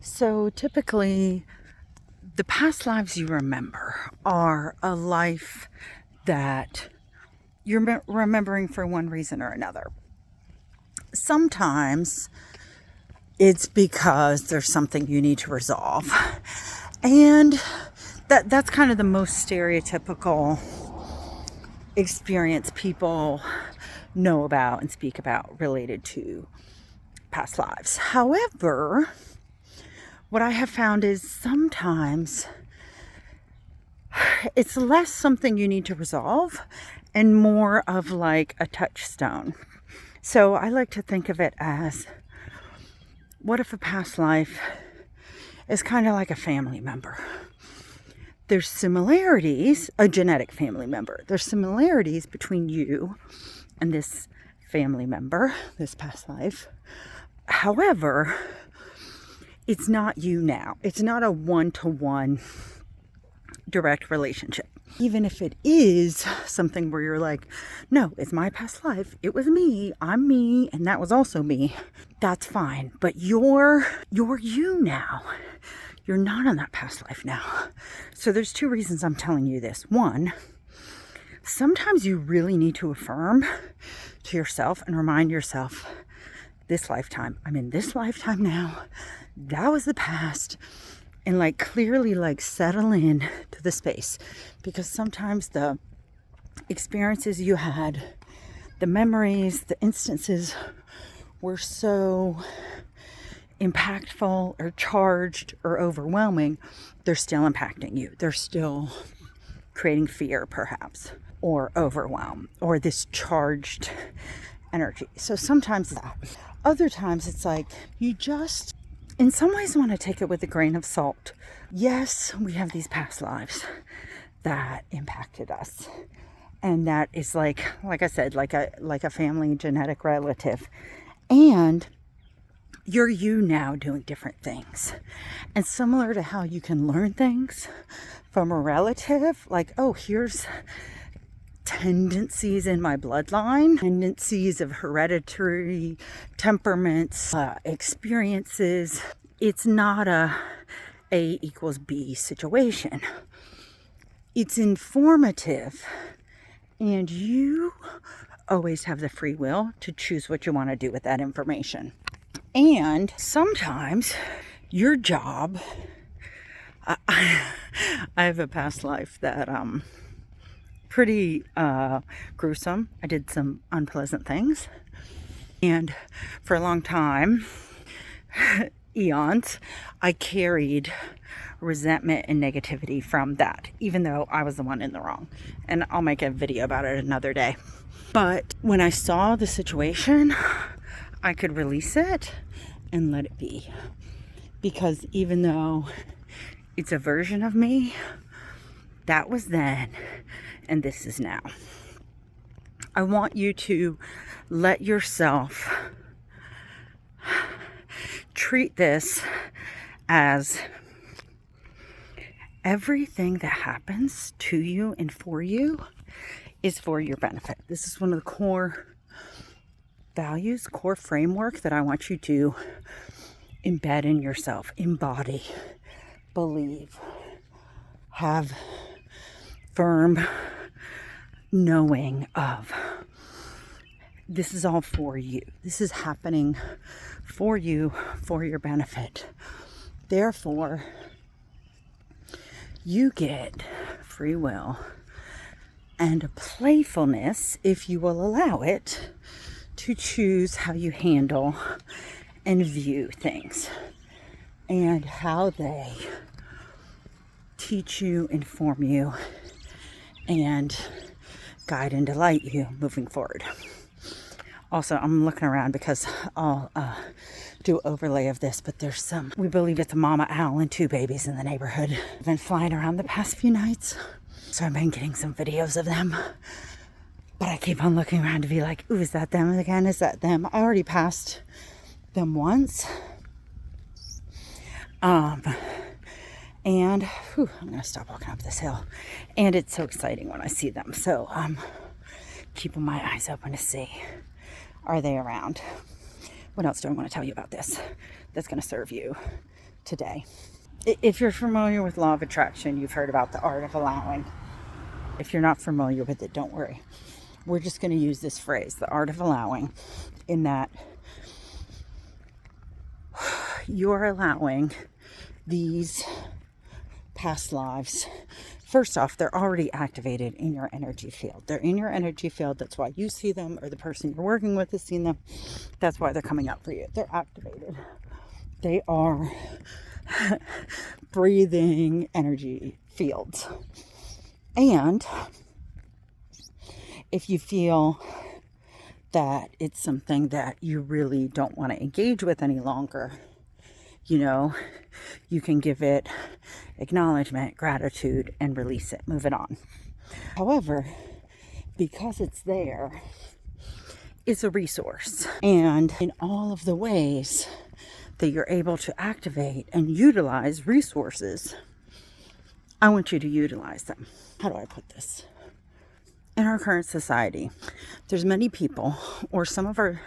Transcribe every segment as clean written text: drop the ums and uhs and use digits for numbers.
So typically, the past lives you remember are a life that you're remembering for one reason or another. Sometimes it's because there's something you need to resolve. And that's kind of the most stereotypical experience people know about and speak about related to past lives. However, what I have found is sometimes it's less something you need to resolve and more of like a touchstone. So I like to think of it as, what if a past life is kind of like a family member? There's similarities, a genetic family member. There's similarities between you and this family member, this past life. However, it's not you now. It's not a one-to-one direct relationship. Even if it is something where you're like, no, it's my past life. It was me. I'm me. And that was also me. That's fine. But you're you now. You're not in that past life now. So there's two reasons I'm telling you this. One, sometimes you really need to affirm to yourself and remind yourself, this lifetime, I'm in this lifetime now. That was the past. And like clearly like settle in to the space, because sometimes the experiences you had, the memories, the instances were so impactful or charged or overwhelming, they're still impacting you. They're still creating fear perhaps, or overwhelm, or this charged energy. So sometimes that. Other times it's like you just, in some ways, want to take it with a grain of salt. Yes, we have these past lives that impacted us. And that is like I said, like a family genetic relative. And you're you now doing different things. And similar to how you can learn things from a relative, like, oh, here's tendencies in my bloodline, tendencies of hereditary temperaments, experiences. It's not a equals B situation. It's informative, and you always have the free will to choose what you want to do with that information. And sometimes your job, I have a past life that pretty gruesome. I did some unpleasant things, and for a long time, eons, I carried resentment and negativity from that, even though I was the one in the wrong. And I'll make a video about it another day. But when I saw the situation, I could release it and let it be, because even though it's a version of me, that was then and this is now. I want you to let yourself treat this as everything that happens to you and for you is for your benefit. This is one of the core values, core framework that I want you to embed in yourself, embody, believe, have firm knowing of. This is all for you. This is happening for you, for your benefit. Therefore, you get free will and a playfulness, if you will allow it, to choose how you handle and view things and how they teach you, inform you, and guide and delight you moving forward. Also, I'm looking around because I'll do an overlay of this, but there's some, we believe it's a mama owl and two babies in the neighborhood. I've been flying around the past few nights, so I've been getting some videos of them. But I keep on looking around to be like, ooh, is that them again? Is that them? I already passed them once. And whew, I'm going to stop walking up this hill. And it's so exciting when I see them. So keeping my eyes open to see, are they around? What else do I want to tell you about this? that's going to serve you today. If you're familiar with law of attraction, you've heard about the art of allowing. If you're not familiar with it, don't worry. We're just going to use this phrase, the art of allowing, in that you're allowing these past lives. First off, they're already activated in your energy field. They're in your energy field. That's why you see them, or the person you're working with is seeing them. That's why they're coming up for you. They're activated. They are breathing energy fields. And if you feel that it's something that you really don't want to engage with any longer, you can give it acknowledgement, gratitude, and release it. Move it on. However, because it's there, it's a resource. And in all of the ways that you're able to activate and utilize resources, I want you to utilize them. How do I put this? In our current society, there's many people, or some of our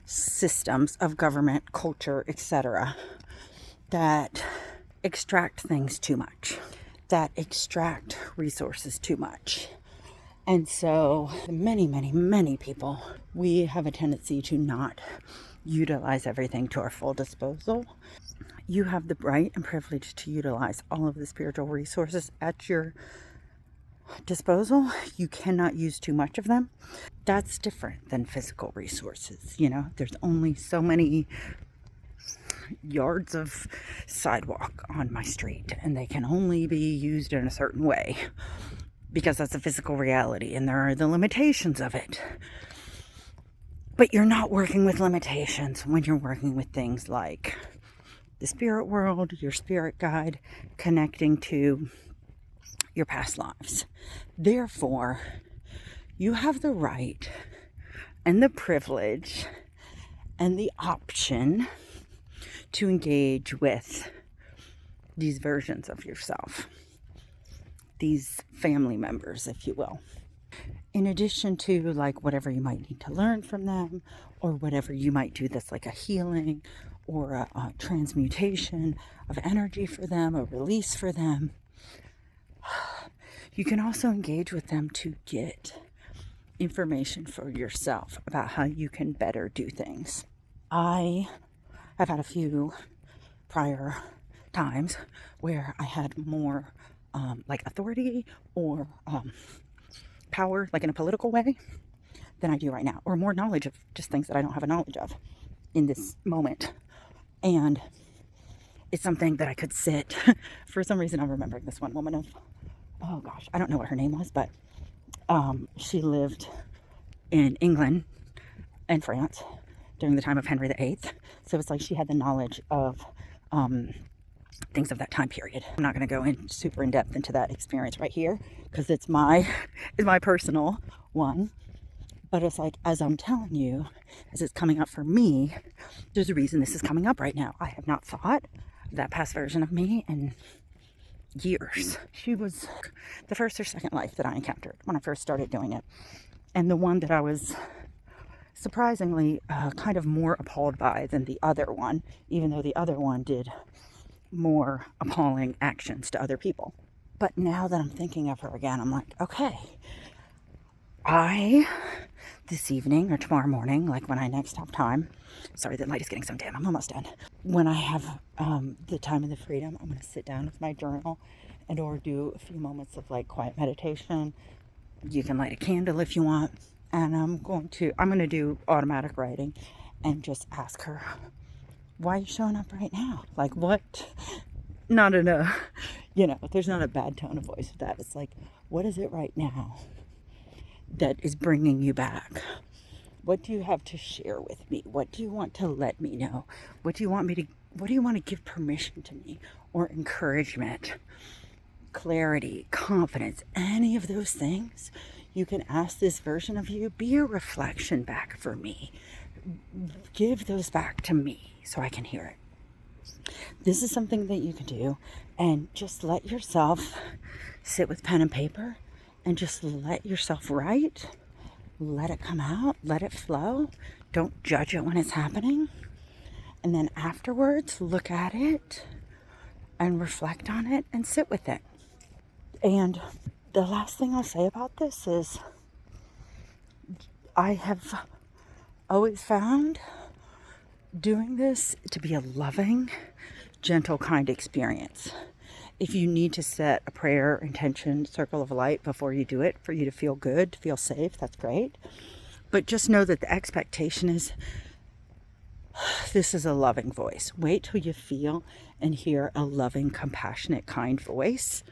systems of government, culture, etc., that extract things too much, that extract resources too much. And so many people, we have a tendency to not utilize everything to our full disposal. You have the right and privilege to utilize all of the spiritual resources at your disposal. You cannot use too much of them. That's different than physical resources. There's only so many yards of sidewalk on my street, and they can only be used in a certain way because that's a physical reality, and there are the limitations of it. But you're not working with limitations when you're working with things like the spirit world, your spirit guide, connecting to your past lives. Therefore, you have the right and the privilege and the option to engage with these versions of yourself, these family members, if you will. In addition to whatever you might need to learn from them, or whatever you might do that's like a healing or a transmutation of energy for them, a release for them, you can also engage with them to get information for yourself about how you can better do things. I have had a few prior times where I had more authority or power, in a political way, than I do right now, or more knowledge of just things that I don't have a knowledge of in this moment. And it's something that I could sit for some reason. I'm remembering this one woman I don't know what her name was, but she lived in England and France during the time of Henry VIII. So it's like she had the knowledge of things of that time period. I'm not going to go in super in depth into that experience right here because it's my personal one. But it's like, as I'm telling you, as it's coming up for me, there's a reason this is coming up right now. I have not thought of that past version of me in years. She was the first or second life that I encountered when I first started doing it. And the one that I was surprisingly kind of more appalled by than the other one, even though the other one did more appalling actions to other people. But now that I'm thinking of her again, I'm like, okay, this evening or tomorrow morning, when I next have time, sorry, the light is getting so dim, I'm almost done. When I have the time and the freedom, I'm going to sit down with my journal and or do a few moments of quiet meditation. You can light a candle if you want. And I'm going to do automatic writing and just ask her, why are you showing up right now? What? Not in a, there's not a bad tone of voice with that. It's what is it right now that is bringing you back? What do you have to share with me? What do you want to let me know? What do you want to give permission to me, or encouragement, clarity, confidence, any of those things? You can ask this version of you, be a reflection back for me. Give those back to me so I can hear it. This is something that you can do, and just let yourself sit with pen and paper and just let yourself write. Let it come out, let it flow. Don't judge it when it's happening. And then afterwards, look at it and reflect on it and sit with it. And the last thing I'll say about this is I have always found doing this to be a loving, gentle, kind experience. If you need to set a prayer, intention, circle of light before you do it for you to feel good, to feel safe, that's great. But just know that the expectation is this is a loving voice. Wait till you feel and hear a loving, compassionate, kind voice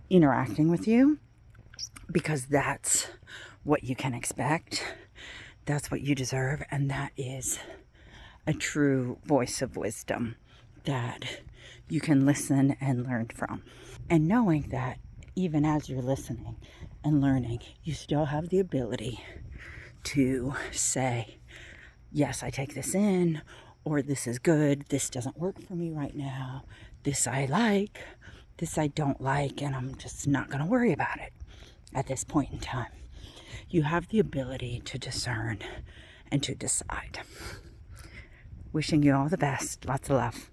interacting with you, because that's what you can expect. That's what you deserve. And that is a true voice of wisdom that you can listen and learn from. And knowing that even as you're listening and learning, you still have the ability to say, yes, I take this in, or this is good, this doesn't work for me right now, this I like, this I don't like, and I'm just not going to worry about it at this point in time. You have the ability to discern and to decide. Wishing you all the best. Lots of love.